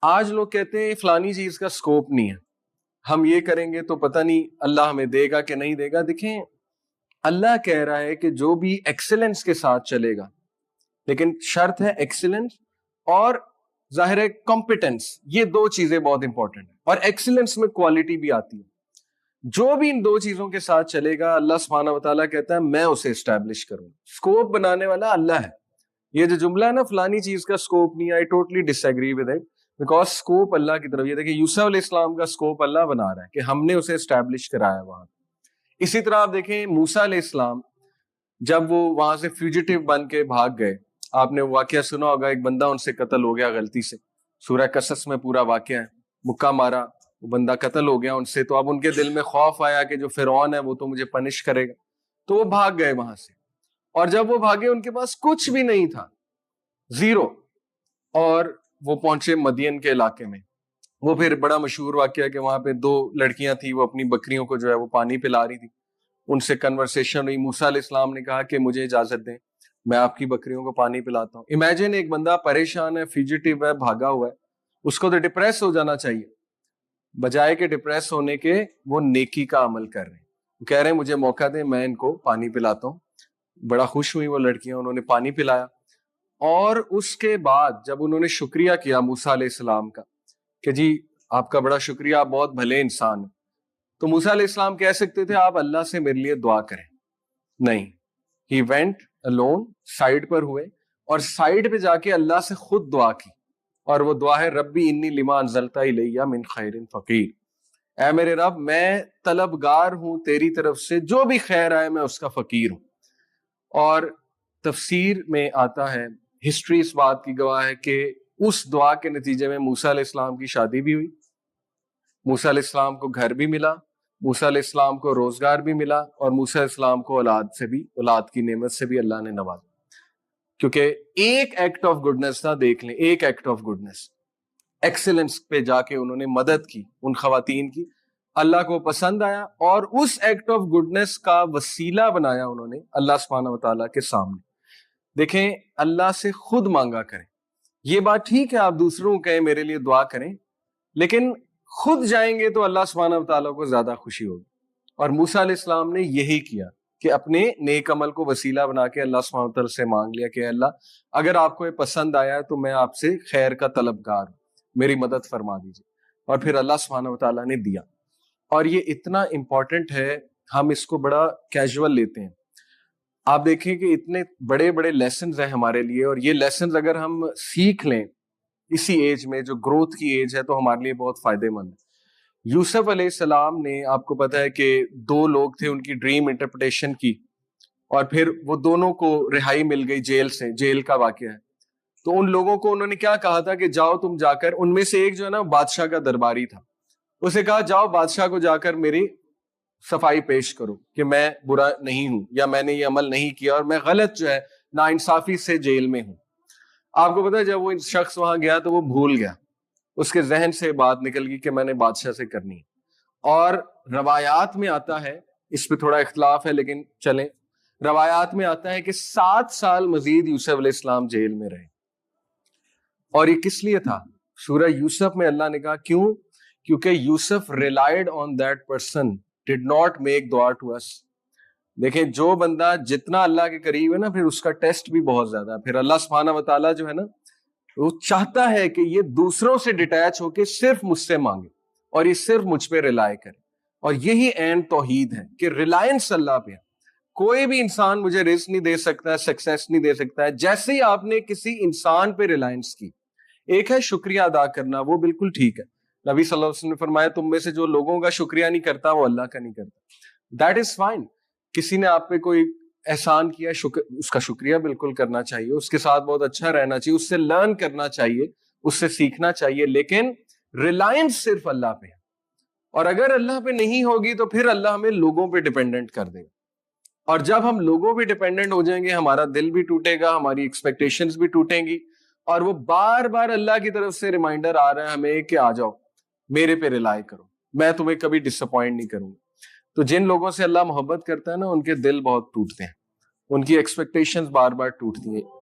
آج لوگ کہتے ہیں فلانی چیز کا سکوپ نہیں ہے, ہم یہ کریں گے تو پتہ نہیں اللہ ہمیں دے گا کہ نہیں دے گا. دیکھیں اللہ کہہ رہا ہے کہ جو بھی ایکسلنس کے ساتھ چلے گا, لیکن شرط ہے ایکسلنس اور ظاہر ہے کمپیٹنس, یہ دو چیزیں بہت امپورٹنٹ ہیں, اور ایکسلنس میں کوالٹی بھی آتی ہے. جو بھی ان دو چیزوں کے ساتھ چلے گا اللہ سبحانہ و تعالیٰ کہتا ہے میں اسے اسٹیبلش کروں. سکوپ بنانے والا اللہ ہے. یہ جو جملہ ہے نا فلانی چیز کا سکوپ نہیں, I totally disagree with it, because scope Allah کی طرف. یہ دیکھیں یوسف علیہ السلام کا سکوپ اللہ بنا رہا ہے کہ ہم نے اسے اسٹیبلش کرایا وہاں. اسی طرح آپ دیکھیں موسیٰ علیہ السلام جب وہ وہاں سے فیوجیٹیو بن کے بھاگ گئے, آپ نے واقعہ سنا ہوگا, ایک بندہ ان سے قتل ہو گیا غلطی سے, سورہ قصص میں پورا واقعہ ہے, مکہ مارا, وہ بندہ قتل ہو گیا ان سے. تو اب ان کے دل میں خوف آیا کہ جو فرعون ہے وہ تو مجھے پنش کرے گا, تو وہ بھاگ گئے وہاں سے. اور جب وہ بھاگے ان کے پاس کچھ بھی نہیں تھا, زیرو, اور وہ پہنچے مدین کے علاقے میں. وہ پھر بڑا مشہور واقعہ کہ وہاں پہ دو لڑکیاں تھیں, وہ اپنی بکریوں کو جو ہے وہ پانی پلا رہی تھی. ان سے کنورسیشن ہوئی, موسیٰ علیہ السلام نے کہا کہ مجھے اجازت دیں, میں آپ کی بکریوں کو پانی پلاتا ہوں. امیجن ایک بندہ پریشان ہے, فیوجیٹیو ہے, بھاگا ہوا ہے, اس کو تو ڈپریس ہو جانا چاہیے, بجائے کہ ڈپریس ہونے کے وہ نیکی کا عمل کر رہے ہیں. وہ کہہ رہے ہیں مجھے موقع دیں, میں ان کو پانی پلاتا ہوں. بڑا خوش ہوئی وہ لڑکیاں, انہوں نے پانی پلایا. اور اس کے بعد جب انہوں نے شکریہ کیا موسیٰ علیہ السلام کا کہ جی آپ کا بڑا شکریہ, آپ بہت بھلے انسان ہیں, تو موسیٰ علیہ السلام کہہ سکتے تھے آپ اللہ سے میرے لیے دعا کریں. نہیں, ہی وینٹ الون, سائڈ پر ہوئے, اور سائڈ پہ جا کے اللہ سے خود دعا کی. اور وہ دعا ہے ربی انی لما انزلت الی من خیر فقیر, اے میرے رب میں طلبگار ہوں تیری طرف سے, جو بھی خیر آئے میں اس کا فقیر ہوں. اور تفسیر میں آتا ہے, ہسٹری اس بات کی گواہ ہے کہ اس دعا کے نتیجے میں موسیٰ علیہ السلام کی شادی بھی ہوئی, موسیٰ علیہ السلام کو گھر بھی ملا, موسیٰ علیہ السلام کو روزگار بھی ملا, اور موسیٰ علیہ السلام کو اولاد کی نعمت سے بھی اللہ نے نوازا. کیونکہ ایک ایکٹ آف گڈنس تھا, دیکھ لیں, ایک ایکٹ آف گڈنس, ایکسلنس پہ جا کے انہوں نے مدد کی ان خواتین کی, اللہ کو پسند آیا, اور اس ایکٹ آف گڈنس کا وسیلہ بنایا انہوں نے اللہ سبحانہ و تعالیٰ کے سامنے. دیکھیں اللہ سے خود مانگا کریں. یہ بات ٹھیک ہے آپ دوسروں کو کہیں میرے لیے دعا کریں, لیکن خود جائیں گے تو اللہ سبحانہ و تعالیٰ کو زیادہ خوشی ہوگی. اور موسیٰ علیہ السلام نے یہی کیا کہ اپنے نیک عمل کو وسیلہ بنا کے اللہ سبحانہ و تعالیٰ سے مانگ لیا کہ اللہ اگر آپ کو یہ پسند آیا ہے تو میں آپ سے خیر کا طلبگار ہوں, میری مدد فرما دیجیے. اور پھر اللہ سبحانہ و تعالیٰ نے دیا. اور یہ اتنا امپورٹنٹ ہے, ہم اس کو بڑا کیجول لیتے ہیں. آپ دیکھیں کہ اتنے بڑے بڑے لیسنز ہیں ہمارے لیے, اور یہ لیسنز اگر ہم سیکھ لیں اسی ایج میں جو گروتھ کی ایج ہے تو ہمارے لیے بہت فائدے مند ہے. یوسف علیہ السلام نے, آپ کو پتا ہے کہ دو لوگ تھے, ان کی ڈریم انٹرپریٹیشن کی, اور پھر وہ دونوں کو رہائی مل گئی جیل سے, جیل کا واقعہ ہے. تو ان لوگوں کو انہوں نے کیا کہا تھا کہ جاؤ تم جا کر, ان میں سے ایک جو ہے نا بادشاہ کا درباری تھا, اسے کہا جاؤ بادشاہ کو جا کر میری صفائی پیش کرو کہ میں برا نہیں ہوں, یا میں نے یہ عمل نہیں کیا, اور میں غلط جو ہے ناانصافی سے جیل میں ہوں. آپ کو پتا ہے جب وہ شخص وہاں گیا تو وہ بھول گیا, اس کے ذہن سے بات نکل گئی کہ میں نے بادشاہ سے کرنی ہے. اور روایات میں آتا ہے, اس پہ تھوڑا اختلاف ہے لیکن چلیں, روایات میں آتا ہے کہ 7 سال مزید یوسف علیہ السلام جیل میں رہے. اور یہ کس لیے تھا؟ سورہ یوسف میں اللہ نے کہا کیوں, کیونکہ یوسف relied on that person, did not make dua to us. دیکھیں جو بندہ جتنا اللہ کے قریب ہے نا, پھر اس کا ٹیسٹ بھی بہت زیادہ ہے. پھر اللہ سبحانہ و تعالیٰ جو ہے نا وہ چاہتا ہے کہ یہ دوسروں سے ڈیٹیچ ہو کے صرف مجھ سے مانگے, اور یہ صرف مجھ پہ ریلائی کرے. اور یہی عین توحید ہے کہ ریلائنس اللہ پہ ہے. کوئی بھی انسان مجھے رزق نہیں دے سکتا ہے, سکسیس نہیں دے سکتا ہے. جیسے ہی آپ نے کسی انسان پہ ریلائنس کی, ایک ہے شکریہ ادا کرنا, وہ بالکل ٹھیک ہے. نبی صلی اللہ علیہ وسلم نے فرمایا تم میں سے جو لوگوں کا شکریہ نہیں کرتا وہ اللہ کا نہیں کرتا. That is fine. کسی نے آپ پہ کوئی احسان کیا, اس کا شکریہ بالکل کرنا چاہیے, اس کے ساتھ بہت اچھا رہنا چاہیے, اس سے لرن کرنا چاہیے, اس سے سیکھنا چاہیے, لیکن ریلائنس صرف اللہ پہ ہے. اور اگر اللہ پہ نہیں ہوگی تو پھر اللہ ہمیں لوگوں پہ ڈیپینڈنٹ کر دے گا. اور جب ہم لوگوں پہ ڈیپینڈنٹ ہو جائیں گے, ہمارا دل بھی ٹوٹے گا, ہماری ایکسپیکٹیشنز بھی ٹوٹیں گی, اور وہ بار بار اللہ کی طرف سے ریمائنڈر آ رہا ہے ہمیں کہ آ جاؤ میرے پہ ریلائی کرو, میں تمہیں کبھی ڈس اپوائنٹ نہیں کروں گا. تو جن لوگوں سے اللہ محبت کرتا ہے نا, ان کے دل بہت ٹوٹتے ہیں, ان کی ایکسپیکٹیشنز بار بار ٹوٹتی ہیں.